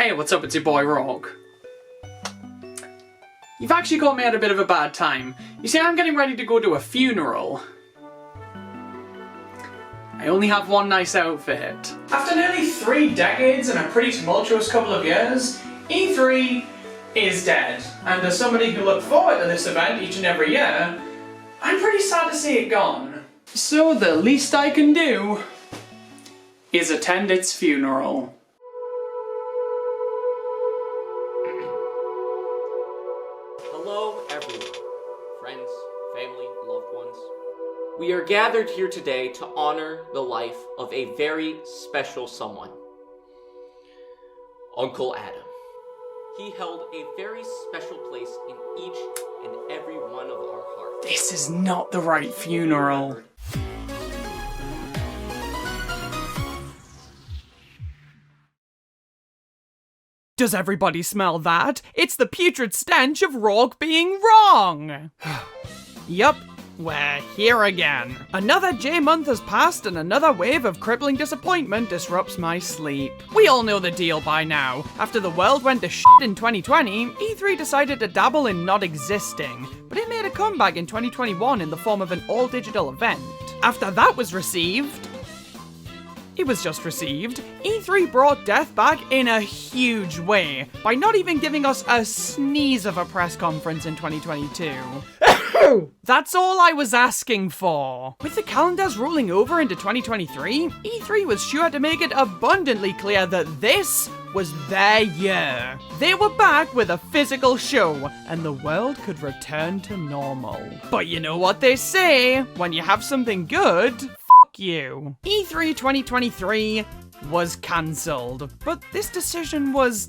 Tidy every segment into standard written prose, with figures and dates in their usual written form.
Hey, what's up? It's your boy Rawk. You've actually caught me at a bit of a bad time. You see, I'm getting ready to go to a funeral. I only have one nice outfit. After nearly 3 decades and a pretty tumultuous couple of years, E3 is dead. And as somebody who looked forward to this event each and every year, I'm pretty sad to see it gone. So the least I can do is attend its funeral. Hello, everyone. Friends, family, loved ones. We are gathered here today to honor the life of a very special someone. Uncle Adam. He held a very special place in each and every one of our hearts. This is not the right funeral. Does everybody smell that? It's the putrid stench of Rawk being wrong! Yup, we're here again. Another J-month has passed and another wave of crippling disappointment disrupts my sleep. We all know the deal by now. After the world went to shit in 2020, E3 decided to dabble in not existing, but it made a comeback in 2021 in the form of an all-digital event. After that was received, E3 brought death back in a huge way, by not even giving us a sneeze of a press conference in 2022. That's all I was asking for. With the calendars rolling over into 2023, E3 was sure to make it abundantly clear that this was their year. They were back with a physical show, and the world could return to normal. But you know what they say, when you have something good, you. E3 2023 was cancelled, but this decision was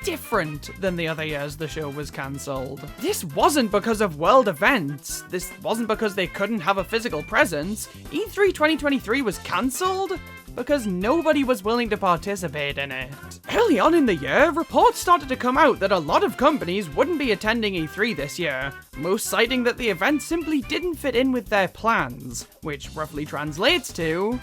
different than the other years the show was cancelled. This wasn't because of world events. This wasn't because they couldn't have a physical presence. E3 2023 was cancelled because nobody was willing to participate in it. Early on in the year, reports started to come out that a lot of companies wouldn't be attending E3 this year, most citing that the event simply didn't fit in with their plans, which roughly translates to,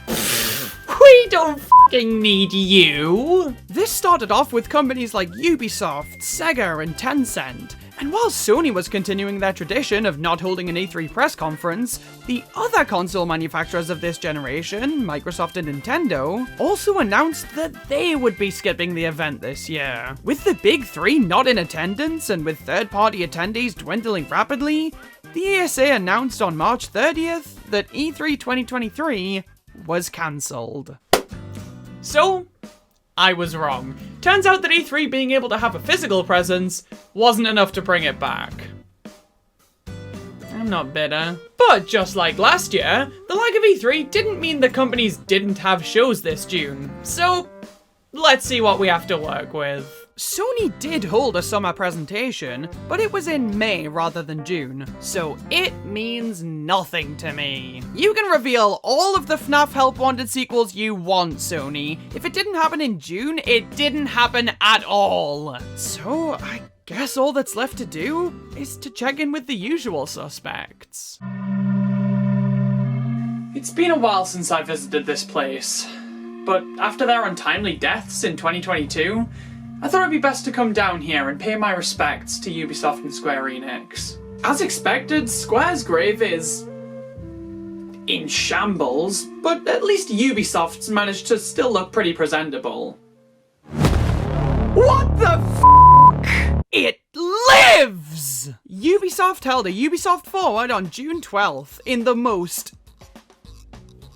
we don't fucking need you! This started off with companies like Ubisoft, Sega, and Tencent. And while Sony was continuing their tradition of not holding an E3 press conference, the other console manufacturers of this generation, Microsoft and Nintendo, also announced that they would be skipping the event this year. With the big three not in attendance and with third-party attendees dwindling rapidly, the ESA announced on March 30th that E3 2023 was cancelled. So, I was wrong. Turns out that E3 being able to have a physical presence wasn't enough to bring it back. I'm not bitter. But just like last year, the lack of E3 didn't mean the companies didn't have shows this June. So, let's see what we have to work with. Sony did hold a summer presentation, but it was in May rather than June, so it means nothing to me. You can reveal all of the FNAF Help Wanted sequels you want, Sony. If it didn't happen in June, it didn't happen at all. So I guess all that's left to do is to check in with the usual suspects. It's been a while since I visited this place, but after their untimely deaths in 2022, I thought it'd be best to come down here and pay my respects to Ubisoft and Square Enix. As expected, Square's grave is in shambles, but at least Ubisoft's managed to still look pretty presentable. What the f***? It lives! Ubisoft held a Ubisoft Forward on June 12th in the most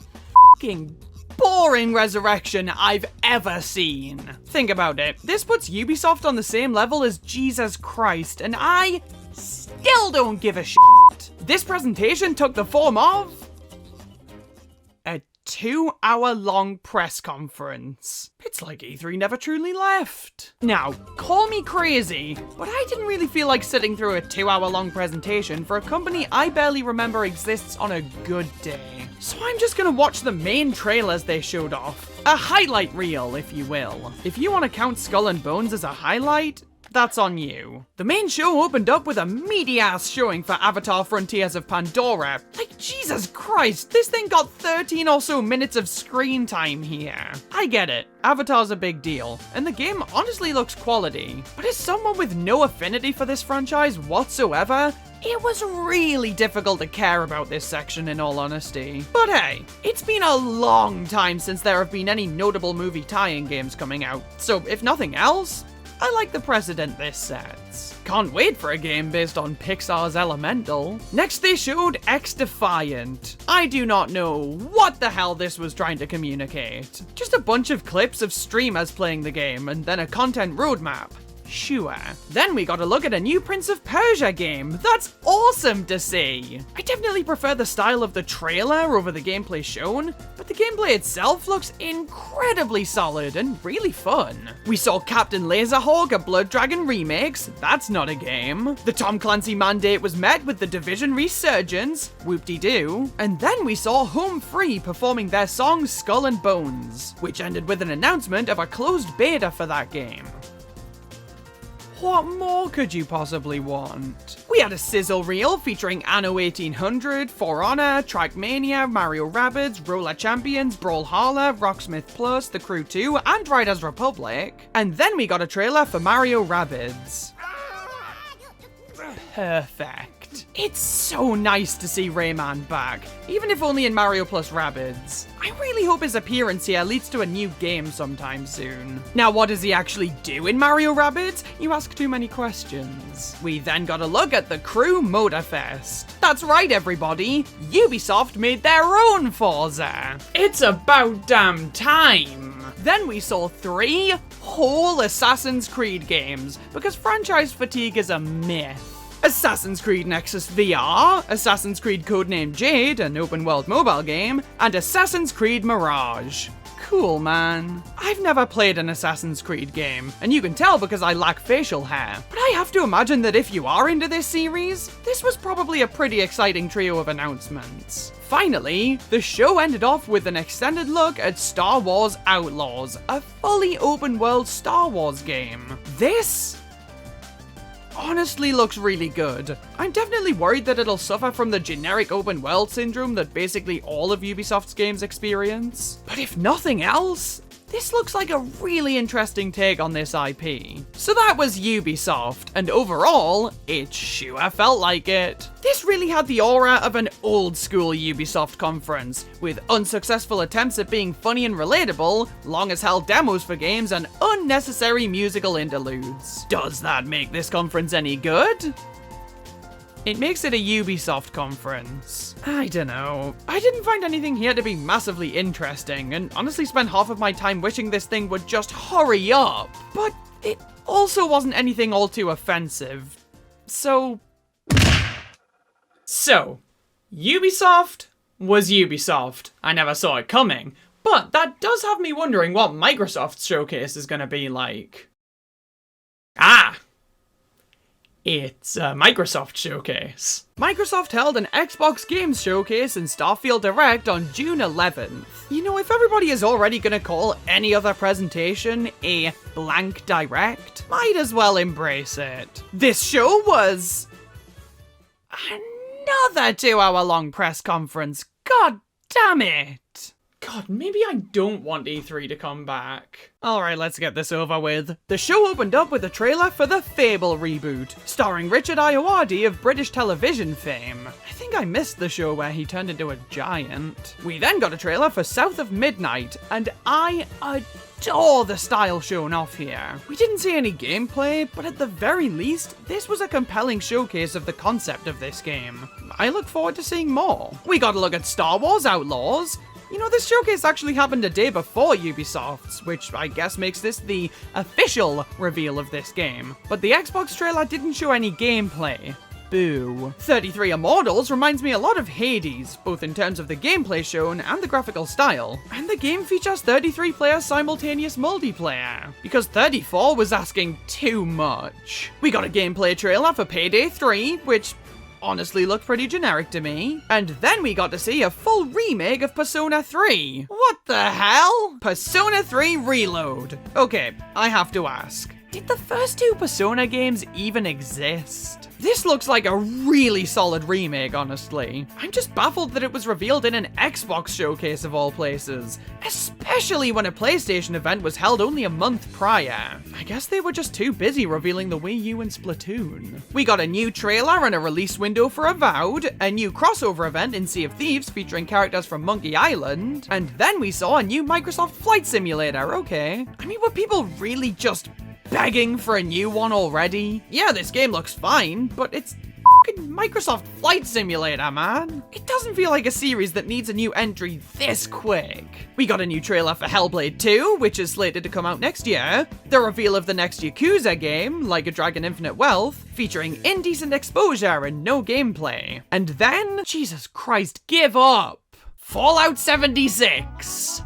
f***ing boring resurrection I've ever seen. Think about it. This puts Ubisoft on the same level as Jesus Christ, and I still don't give a shit. This presentation took the form of a 2-hour-long press conference. It's like E3 never truly left. Now, call me crazy, but I didn't really feel like sitting through a 2-hour-long presentation for a company I barely remember exists on a good day. So I'm just gonna watch the main trailers they showed off. A highlight reel, if you will. If you want to count Skull and Bones as a highlight, that's on you. The main show opened up with a meaty-ass showing for Avatar Frontiers of Pandora. Like, Jesus Christ, this thing got 13 or so minutes of screen time here. I get it, Avatar's a big deal, and the game honestly looks quality. But as someone with no affinity for this franchise whatsoever, it was really difficult to care about this section in all honesty. But hey, it's been a long time since there have been any notable movie tie-in games coming out, so if nothing else, I like the precedent this sets. Can't wait for a game based on Pixar's Elemental. Next they showed X-Defiant. I do not know what the hell this was trying to communicate. Just a bunch of clips of streamers playing the game and then a content roadmap. Sure. Then we got a look at a new Prince of Persia game. That's awesome to see. I definitely prefer the style of the trailer over the gameplay shown, but the gameplay itself looks incredibly solid and really fun. We saw Captain Laserhawk, a Blood Dragon remix. That's not a game. The Tom Clancy mandate was met with the Division resurgence. Whoop-de-doo. And then we saw Home Free performing their song Skull and Bones, which ended with an announcement of a closed beta for that game. What more could you possibly want? We had a sizzle reel featuring Anno 1800, For Honor, Trackmania, Mario Rabbids, Roller Champions, Brawlhalla, Rocksmith Plus, The Crew 2, and Riders Republic. And then we got a trailer for Mario Rabbids. Perfect. It's so nice to see Rayman back, even if only in Mario plus Rabbids. I really hope his appearance here leads to a new game sometime soon. Now, what does he actually do in Mario Rabbids? You ask too many questions. We then got a look at the Crew Motorfest. That's right, everybody. Ubisoft made their own Forza. It's about damn time. Then we saw 3 whole Assassin's Creed games, because franchise fatigue is a myth. Assassin's Creed Nexus VR, Assassin's Creed Codename Jade, an open-world mobile game, and Assassin's Creed Mirage. Cool, man. I've never played an Assassin's Creed game, and you can tell because I lack facial hair. But I have to imagine that if you are into this series, this was probably a pretty exciting trio of announcements. Finally, the show ended off with an extended look at Star Wars Outlaws, a fully open-world Star Wars game. This honestly looks really good. I'm definitely worried that it'll suffer from the generic open world syndrome that basically all of Ubisoft's games experience. But if nothing else, this looks like a really interesting take on this IP. So that was Ubisoft, and overall, it sure felt like it. This really had the aura of an old school Ubisoft conference, with unsuccessful attempts at being funny and relatable, long as hell demos for games, and unnecessary musical interludes. Does that make this conference any good? It makes it a Ubisoft conference. I don't know. I didn't find anything here to be massively interesting, and honestly spent half of my time wishing this thing would just hurry up. But it also wasn't anything all too offensive. So, Ubisoft was Ubisoft. I never saw it coming. But that does have me wondering what Microsoft's showcase is gonna be like. It's a Microsoft showcase. Microsoft held an Xbox Games Showcase and Starfield Direct on June 11th. You know, if everybody is already gonna call any other presentation a blank direct, might as well embrace it. This show was another 2-hour-long press conference. God damn it. God, maybe I don't want E3 to come back. Alright, let's get this over with. The show opened up with a trailer for the Fable reboot, starring Richard Ayoade of British television fame. I think I missed the show where he turned into a giant. We then got a trailer for South of Midnight, and I adore the style shown off here. We didn't see any gameplay, but at the very least, this was a compelling showcase of the concept of this game. I look forward to seeing more. We got a look at Star Wars Outlaws. You know, this showcase actually happened a day before Ubisoft's, which I guess makes this the official reveal of this game. But the Xbox trailer didn't show any gameplay. Boo. 33 Immortals reminds me a lot of Hades, both in terms of the gameplay shown and the graphical style. And the game features 33-player simultaneous multiplayer, because 34 was asking too much. We got a gameplay trailer for Payday 3, which honestly looked pretty generic to me. And then we got to see a full remake of Persona 3. What the hell? Persona 3 Reload. Okay, I have to ask. did the first two Persona games even exist? This looks like a really solid remake, honestly. I'm just baffled that it was revealed in an Xbox showcase of all places, especially when a PlayStation event was held only a month prior. I guess they were just too busy revealing the Wii U and Splatoon. We got a new trailer and a release window for Avowed, a new crossover event in Sea of Thieves featuring characters from Monkey Island, and then we saw a new Microsoft Flight Simulator, okay. I mean, were people really just begging for a new one already? Yeah, this game looks fine, but it's fucking Microsoft Flight Simulator, man. It doesn't feel like a series that needs a new entry this quick. We got a new trailer for Hellblade 2, which is slated to come out next year, the reveal of the next Yakuza game, Like a Dragon Infinite Wealth, featuring indecent exposure and no gameplay. And then, Jesus Christ, give up! Fallout 76!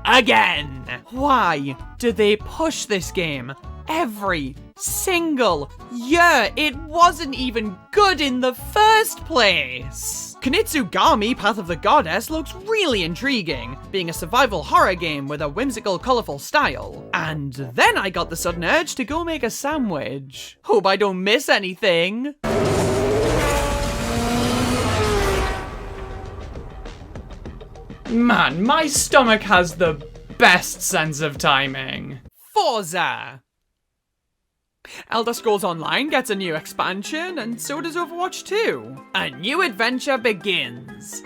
Again! Why do they push this game every single year? It wasn't even good in the first place! Kunitsugami Path of the Goddess looks really intriguing, being a survival horror game with a whimsical, colourful style. And then I got the sudden urge to go make a sandwich. Hope I don't miss anything. Man, my stomach has the best sense of timing. Forza! Elder Scrolls Online gets a new expansion, and so does Overwatch 2. A new adventure begins.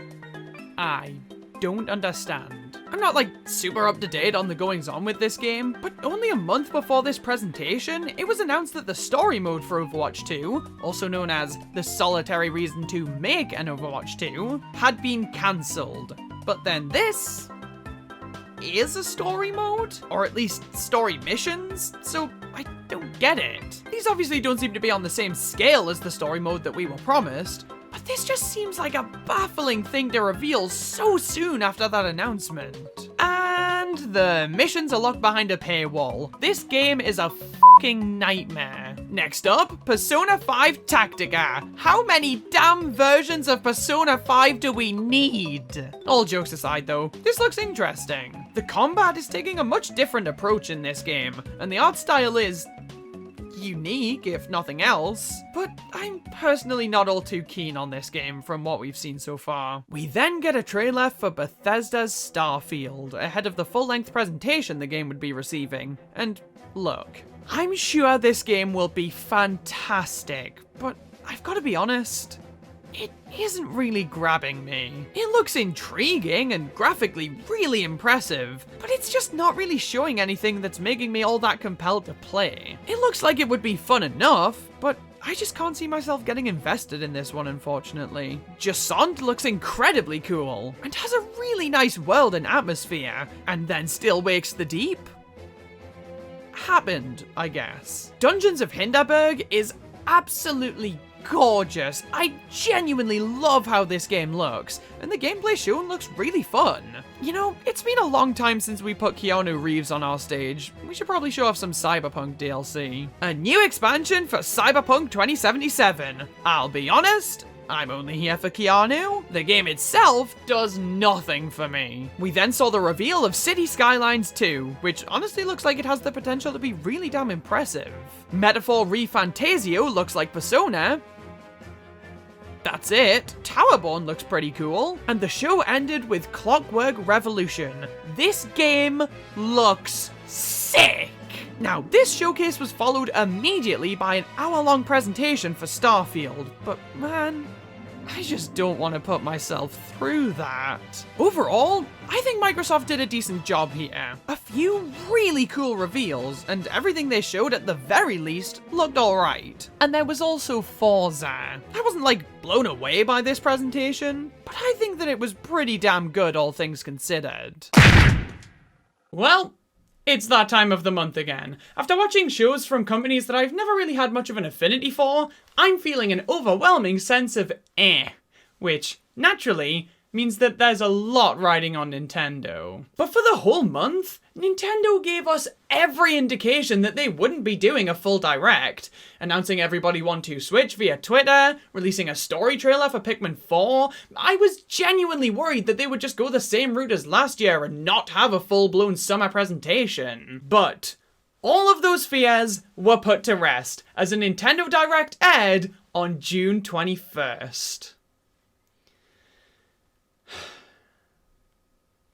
I don't understand. I'm not like super up to date on the goings on with this game, but only a month before this presentation, it was announced that the story mode for Overwatch 2, also known as the solitary reason to make an Overwatch 2, had been cancelled. But then this is a story mode, or at least story missions, so I don't get it. These obviously don't seem to be on the same scale as the story mode that we were promised, but this just seems like a baffling thing to reveal so soon after that announcement. And the missions are locked behind a paywall. This game is a fucking nightmare. Next up, Persona 5 Tactica. How many damn versions of Persona 5 do we need? All jokes aside though, this looks interesting. The combat is taking a much different approach in this game, and the art style is unique, if nothing else, but I'm personally not all too keen on this game from what we've seen so far. We then get a trailer for Bethesda's Starfield, ahead of the full-length presentation the game would be receiving. And look, I'm sure this game will be fantastic, but I've got to be honest, it isn't really grabbing me. It looks intriguing and graphically really impressive, but it's just not really showing anything that's making me all that compelled to play. It looks like it would be fun enough, but I just can't see myself getting invested in this one, unfortunately. Jasont looks incredibly cool, and has a really nice world and atmosphere, and then Still Wakes the Deep happened, I guess. Dungeons of Hinterberg is absolutely gorgeous. I genuinely love how this game looks, and the gameplay shown looks really fun. You know, it's been a long time since we put Keanu Reeves on our stage. We should probably show off some Cyberpunk DLC. A new expansion for Cyberpunk 2077. I'll be honest, I'm only here for Keanu. The game itself does nothing for me. We then saw the reveal of City Skylines 2, which honestly looks like it has the potential to be really damn impressive. Metaphor ReFantasio looks like Persona. That's it. Towerborn looks pretty cool. And the show ended with Clockwork Revolution. This game looks sick. Now, this showcase was followed immediately by an hour-long presentation for Starfield, but man, I just don't want to put myself through that. Overall, I think Microsoft did a decent job here. A few really cool reveals, and everything they showed at the very least looked alright. And there was also Forza. I wasn't like blown away by this presentation, but I think that it was pretty damn good, all things considered. Well, it's that time of the month again. After watching shows from companies that I've never really had much of an affinity for, I'm feeling an overwhelming sense of which, naturally, means that there's a lot riding on Nintendo. But for the whole month, Nintendo gave us every indication that they wouldn't be doing a full direct, announcing Everybody Want to Switch via Twitter, releasing a story trailer for Pikmin 4. I was genuinely worried that they would just go the same route as last year and not have a full-blown summer presentation. But All of those fears were put to rest as a Nintendo Direct aired on June 21st.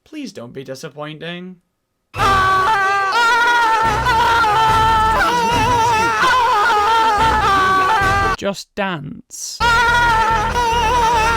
Please don't be disappointing. Just dance.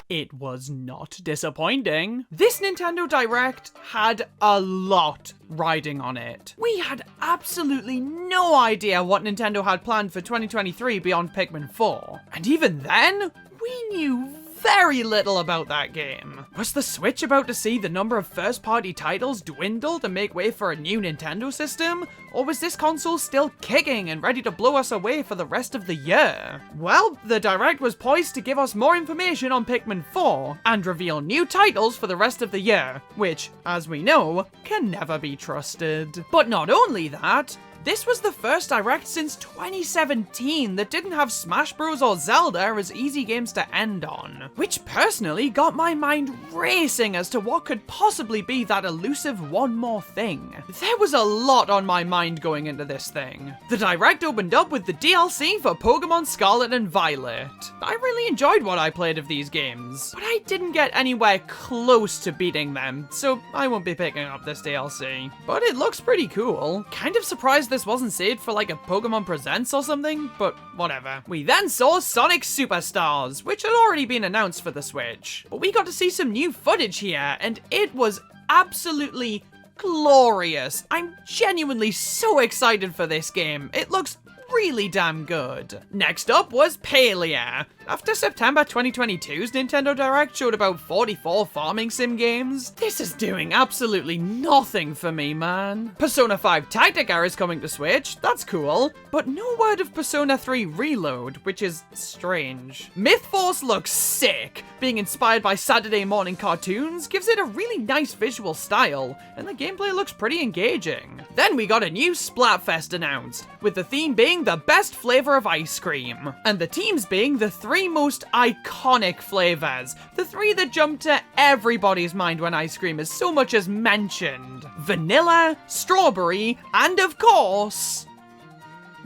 It was not disappointing. This Nintendo Direct had a lot riding on it. We had absolutely no idea what Nintendo had planned for 2023 beyond Pikmin 4. And even then, we knew very little about that game. Was the Switch about to see the number of first-party titles dwindle to make way for a new Nintendo system? Or was this console still kicking and ready to blow us away for the rest of the year? Well, the Direct was poised to give us more information on Pikmin 4 and reveal new titles for the rest of the year, which, as we know, can never be trusted. But not only that, this was the first Direct since 2017 that didn't have Smash Bros. Or Zelda as easy games to end on, which personally got my mind racing as to what could possibly be that elusive one more thing. There was a lot on my mind going into this thing. The Direct opened up with the DLC for Pokemon Scarlet and Violet. I really enjoyed what I played of these games, but I didn't get anywhere close to beating them, so I won't be picking up this DLC. But it looks pretty cool. Kind of surprised this wasn't saved for like a Pokemon Presents or something, but whatever. We then saw Sonic Superstars, which had already been announced for the Switch. But we got to see some new footage here, and it was absolutely glorious. I'm genuinely so excited for this game. It looks really damn good. Next up was Palia. After September 2022's Nintendo Direct showed about 44 farming sim games, this is doing absolutely nothing for me, man. Persona 5 Tactica is coming to Switch, that's cool, but no word of Persona 3 Reload, which is strange. Myth Force looks sick. Being inspired by Saturday morning cartoons gives it a really nice visual style, and the gameplay looks pretty engaging. Then we got a new Splatfest announced, with the theme being the best flavor of ice cream, and the teams being the three most iconic flavors, the three that jump to everybody's mind when ice cream is so much as mentioned: vanilla, strawberry, and of course,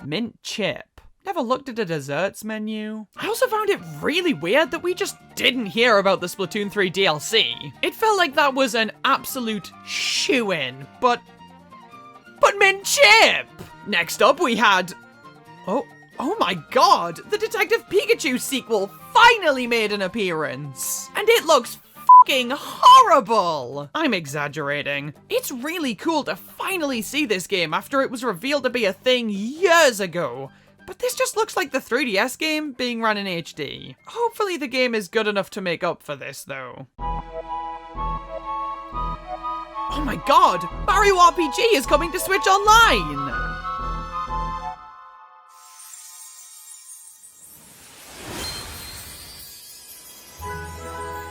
mint chip. Never looked at a desserts menu. I also found it really weird that we just didn't hear about the Splatoon 3 DLC. It felt like that was an absolute shoo-in, but mint chip! Next up we had... Oh my god, the Detective Pikachu sequel finally made an appearance! And it looks fucking horrible! I'm exaggerating. It's really cool to finally see this game after it was revealed to be a thing years ago. But this just looks like the 3DS game being run in HD. Hopefully the game is good enough to make up for this, though. Oh my god! Mario RPG is coming to Switch Online!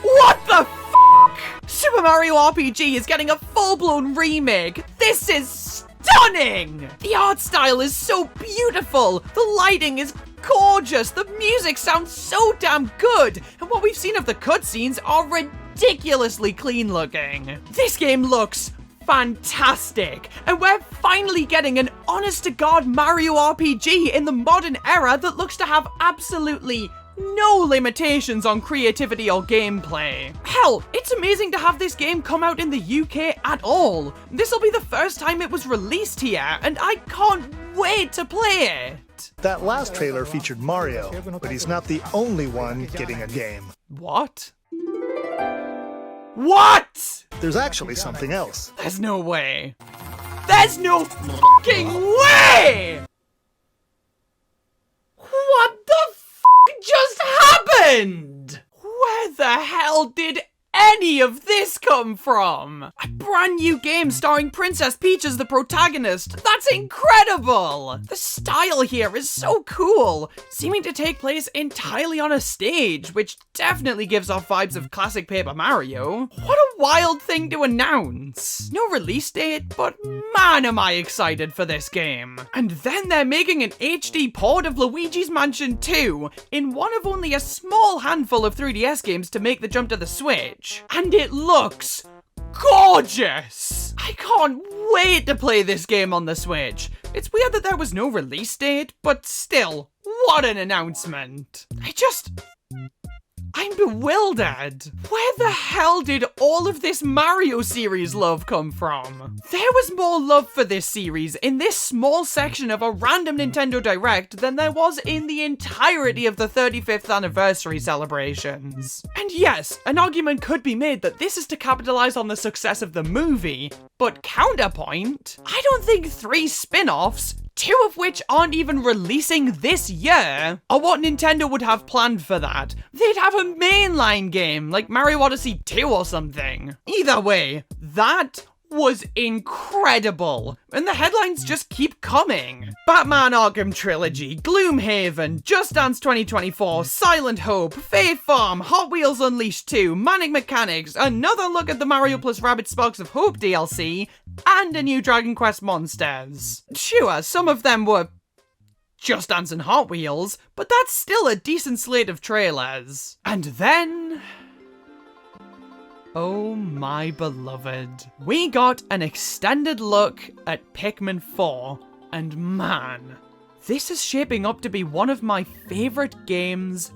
What the f***? Super Mario RPG is getting a full-blown remake! This is stunning! The art style is so beautiful! The lighting is gorgeous! The music sounds so damn good! And what we've seen of the cutscenes are ridiculously clean looking. This game looks fantastic! And we're finally getting an honest-to-God Mario RPG in the modern era that looks to have absolutely no limitations on creativity or gameplay. Hell, it's amazing to have this game come out in the UK at all. This'll be the first time it was released here, and I can't wait to play it. That last trailer featured Mario, but he's not the only one getting a game. What? What? There's actually something else. There's no way. There's no fucking way! What the just happened? Where the hell did any of this come from? A brand new game starring Princess Peach as the protagonist. That's incredible! The style here is so cool, seeming to take place entirely on a stage, which definitely gives off vibes of classic Paper Mario. What a wild thing to announce. No release date, but man am I excited for this game. And then they're making an HD port of Luigi's Mansion 2 in one of only a small handful of 3DS games to make the jump to the Switch. And it looks gorgeous! I can't wait to play this game on the Switch. It's weird that there was no release date, but still, what an announcement. I'm bewildered. Where the hell did all of this Mario series love come from? There was more love for this series in this small section of a random Nintendo Direct than there was in the entirety of the 35th anniversary celebrations. And yes, an argument could be made that this is to capitalize on the success of the movie, but counterpoint, I don't think 3 spin-offs, 2 of which aren't even releasing this year, are what Nintendo would have planned for that. They'd have a mainline game, like Mario Odyssey 2 or something. Either way, that was incredible, and the headlines just keep coming. Batman Arkham Trilogy, Gloomhaven, Just Dance 2024, Silent Hope, Fae Farm, Hot Wheels Unleashed 2, Manic Mechanics, another look at the Mario plus Rabbids Sparks of Hope DLC, and a new Dragon Quest Monsters. Sure, some of them were Just Dance and Hot Wheels, but that's still a decent slate of trailers. And then... oh my beloved. We got an extended look at Pikmin 4, and man, this is shaping up to be one of my favorite games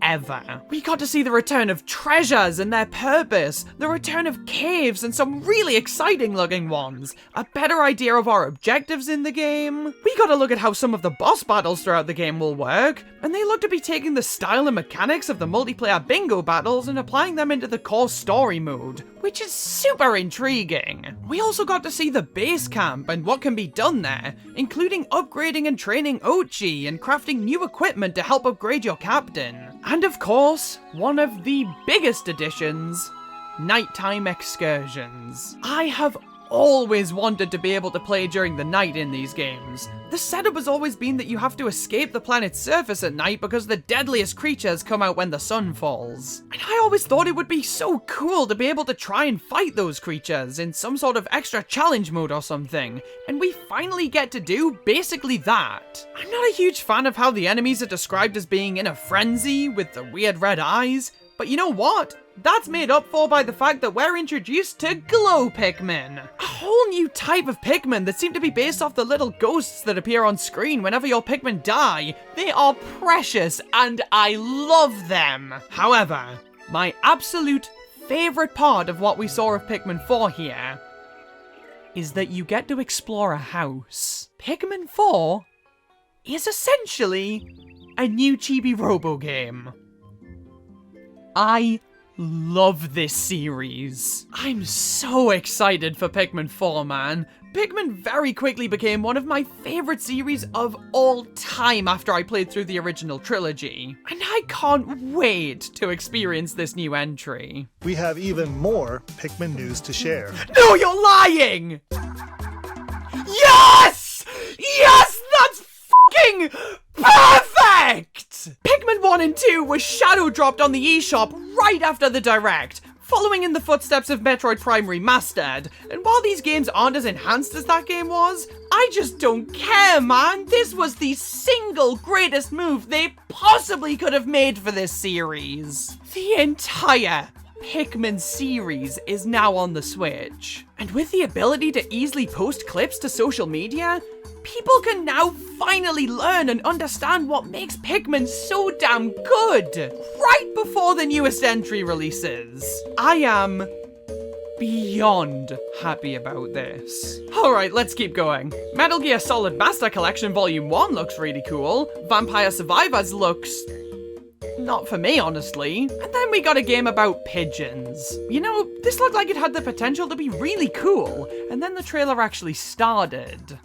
ever. We got to see the return of treasures and their purpose, the return of caves and some really exciting looking ones, a better idea of our objectives in the game. We got to look at how some of the boss battles throughout the game will work, and they look to be taking the style and mechanics of the multiplayer bingo battles and applying them into the core story mode, which is super intriguing. We also got to see the base camp and what can be done there, including upgrading and training Ochi and crafting new equipment to help upgrade your captain. And of course, one of the biggest additions, nighttime excursions. I have always wanted to be able to play during the night in these games. The setup has always been that you have to escape the planet's surface at night because the deadliest creatures come out when the sun falls. And I always thought it would be so cool to be able to try and fight those creatures in some sort of extra challenge mode or something, and we finally get to do basically that. I'm not a huge fan of how the enemies are described as being in a frenzy with the weird red eyes, but you know what? That's made up for by the fact that we're introduced to glow Pikmin. A whole new type of Pikmin that seem to be based off the little ghosts that appear on screen whenever your Pikmin die. They are precious and I love them. However, my absolute favorite part of what we saw of Pikmin 4 here is that you get to explore a house. Pikmin 4 is essentially a new Chibi Robo game. I love this series. I'm so excited for Pikmin 4, man. Pikmin very quickly became one of my favorite series of all time after I played through the original trilogy. And I can't wait to experience this new entry. We have even more Pikmin news to share. No, you're lying! Yes! Yes, that's fucking perfect! Pikmin 1 and 2 was shadow dropped on the eShop right after the Direct, following in the footsteps of Metroid Prime Remastered, and while these games aren't as enhanced as that game was, I just don't care, man. This was the single greatest move they possibly could have made for this series. The entire Pikmin series is now on the Switch, and with the ability to easily post clips to social media, people can now finally learn and understand what makes Pikmin so damn good, right before the newest entry releases. I am beyond happy about this. Alright, let's keep going. Metal Gear Solid Master Collection Volume 1 looks really cool. Vampire Survivors looks... not for me, honestly. And then we got a game about pigeons. You know, this looked like it had the potential to be really cool, and then the trailer actually started.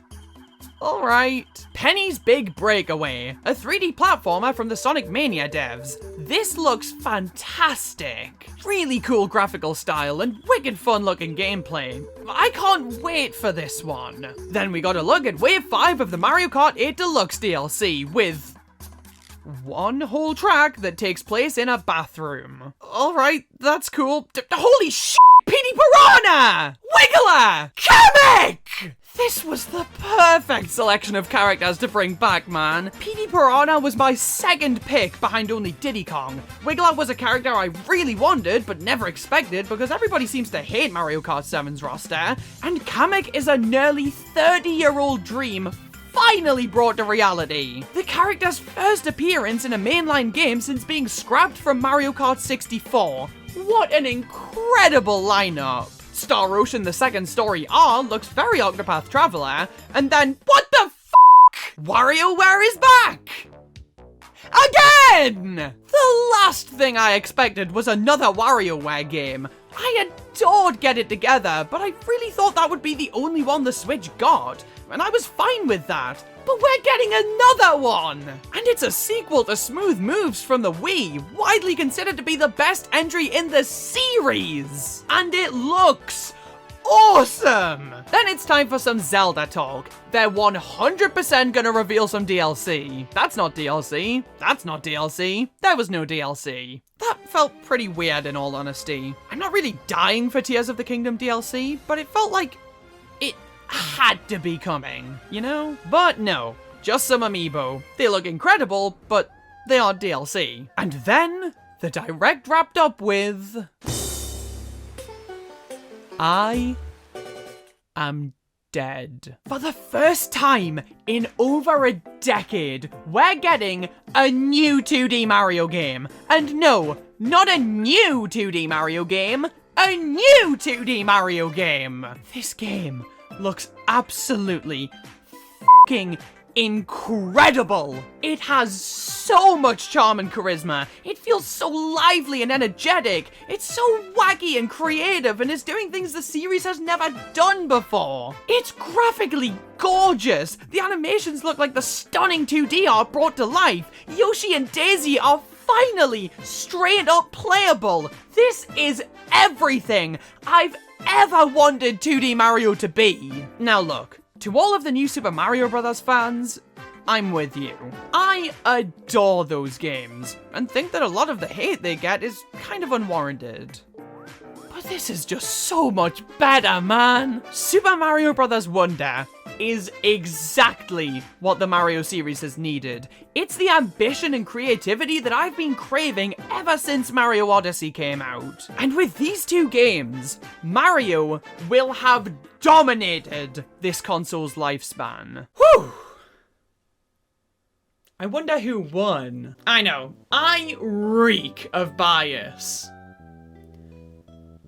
Alright. Penny's Big Breakaway, a 3D platformer from the Sonic Mania devs. This looks fantastic. Really cool graphical style and wicked fun looking gameplay. I can't wait for this one. Then we got a look at Wave 5 of the Mario Kart 8 Deluxe DLC with one whole track that takes place in a bathroom. Alright, that's cool. Holy shit! Petey Piranha! Wiggler! Kamek! This was the perfect selection of characters to bring back, man. Petey Piranha was my second pick behind only Diddy Kong. Wiggler was a character I really wanted but never expected because everybody seems to hate Mario Kart 7's roster. And Kamek is a nearly 30-year-old dream finally brought to reality. The character's first appearance in a mainline game since being scrapped from Mario Kart 64. What an incredible lineup! Star Ocean the Second Story R looks very Octopath Traveler, and then what the f***? WarioWare is back! Again! The last thing I expected was another WarioWare game. I adored Get It Together, but I really thought that would be the only one the Switch got, and I was fine with that. But we're getting another one! And it's a sequel to Smooth Moves from the Wii, widely considered to be the best entry in the series! And it looks awesome! Then it's time for some Zelda talk. They're 100% gonna reveal some DLC. That's not DLC. That's not DLC. There was no DLC. That felt pretty weird in all honesty. I'm not really dying for Tears of the Kingdom DLC, but it felt like it had to be coming, you know? But no, just some amiibo. They look incredible, but they aren't DLC. And then the direct wrapped up with I am dead. For the first time in over a decade, we're getting a new 2D Mario game. And no, not a new 2D Mario game, a new 2D Mario game. This game looks absolutely fucking incredible. It has so much charm and charisma. It feels so lively and energetic. It's so wacky and creative and is doing things the series has never done before. It's graphically gorgeous. The animations look like the stunning 2D art brought to life. Yoshi and Daisy are finally straight up playable. This is everything I've ever wanted 2D Mario to be. Now look, to all of the new Super Mario Bros. Fans, I'm with you. I adore those games, and think that a lot of the hate they get is kind of unwarranted. But this is just so much better, man! Super Mario Bros. Wonder is exactly what the Mario series has needed. It's the ambition and creativity that I've been craving ever since Mario Odyssey came out. And with these two games, Mario will have dominated this console's lifespan. Whew! I wonder who won. I know, I reek of bias.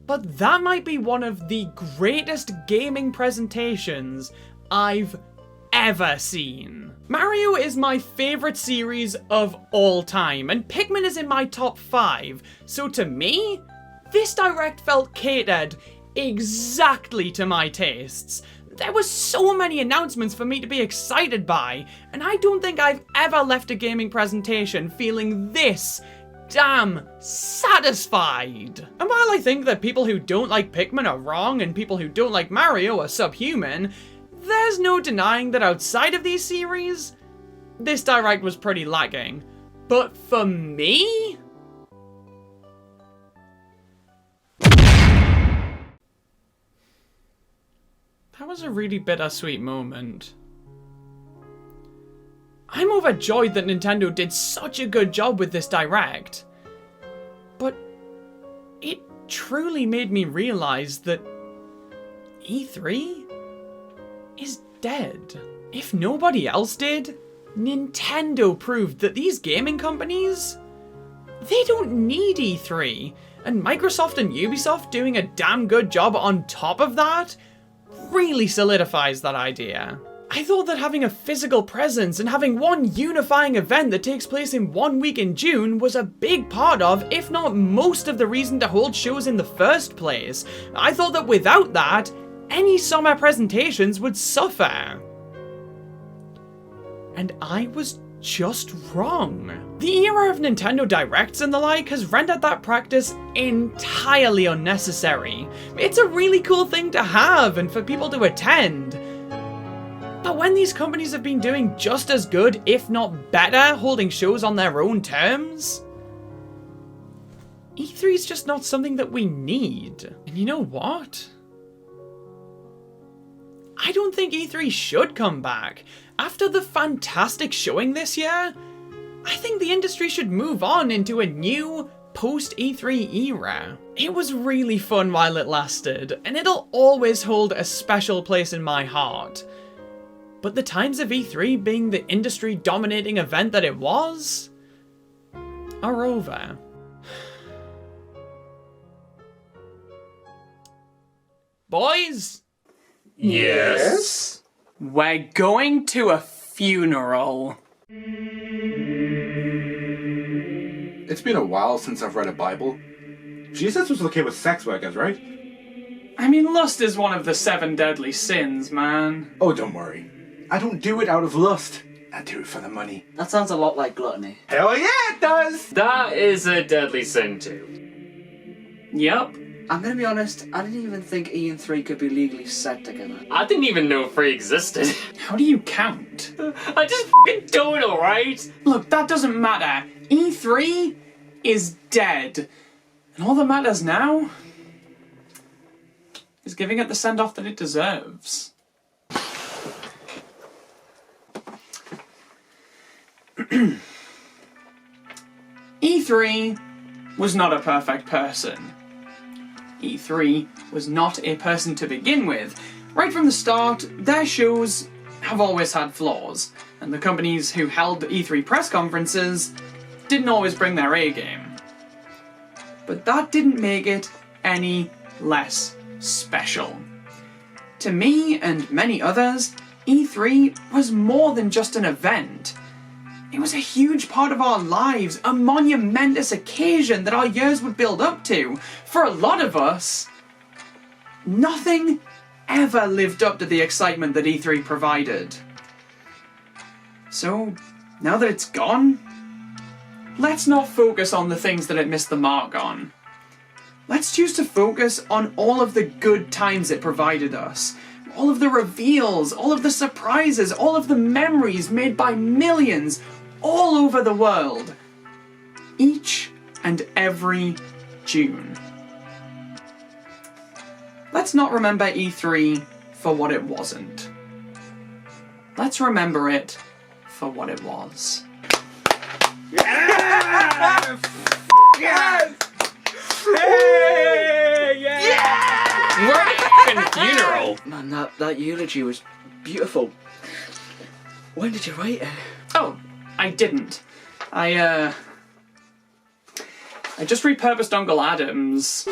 But that might be one of the greatest gaming presentations I've ever seen. Mario is my favorite series of all time, and Pikmin is in my top 5. So to me, this direct felt catered exactly to my tastes. There were so many announcements for me to be excited by, and I don't think I've ever left a gaming presentation feeling this damn satisfied. And while I think that people who don't like Pikmin are wrong and people who don't like Mario are subhuman, there's no denying that outside of these series, this direct was pretty lacking. But for me, that was a really bittersweet moment. I'm overjoyed that Nintendo did such a good job with this direct. But it truly made me realize that E3 is dead. If nobody else did, Nintendo proved that these gaming companies, they don't need E3. And Microsoft and Ubisoft doing a damn good job on top of that really solidifies that idea. I thought that having a physical presence and having one unifying event that takes place in 1 week in June was a big part of, if not most of the reason to hold shows in the first place. I thought that without that, any summer presentations would suffer. And I was just wrong. The era of Nintendo Directs and the like has rendered that practice entirely unnecessary. It's a really cool thing to have and for people to attend. But when these companies have been doing just as good, if not better, holding shows on their own terms, E3 is just not something that we need. And you know what? I don't think E3 should come back. After the fantastic showing this year, I think the industry should move on into a new post-E3 era. It was really fun while it lasted, and it'll always hold a special place in my heart. But the times of E3 being the industry-dominating event that it was are over. Boys? Yes? We're going to a funeral. It's been a while since I've read a Bible. Jesus was okay with sex workers, right? I mean, lust is one of the 7 deadly sins, man. Oh, don't worry. I don't do it out of lust. I do it for the money. That sounds a lot like gluttony. Hell yeah, it does! That is a deadly sin too. Yep. I'm gonna be honest, I didn't even think E and 3 could be legally set together. I didn't even know free existed. How do you count? I just f***ing don't know, right? Look, that doesn't matter. E3 is dead. And all that matters now is giving it the send-off that it deserves. E3 was not a perfect person. E3 was not a person to begin with. Right from the start, their shows have always had flaws, and the companies who held the E3 press conferences didn't always bring their A game. But that didn't make it any less special. To me and many others, E3 was more than just an event. It was a huge part of our lives, a monumentous occasion that our years would build up to. For a lot of us, nothing ever lived up to the excitement that E3 provided. So, now that it's gone, let's not focus on the things that it missed the mark on. Let's choose to focus on all of the good times it provided us. All of the reveals, all of the surprises, all of the memories made by millions all over the world. Each and every June. Let's not remember E3 for what it wasn't. Let's remember it for what it was. Yes! Yes! Hey, yeah! We're at a f***ing funeral. Man, that eulogy was beautiful. When did you write it? Oh, I didn't. I just repurposed Uncle Adam's.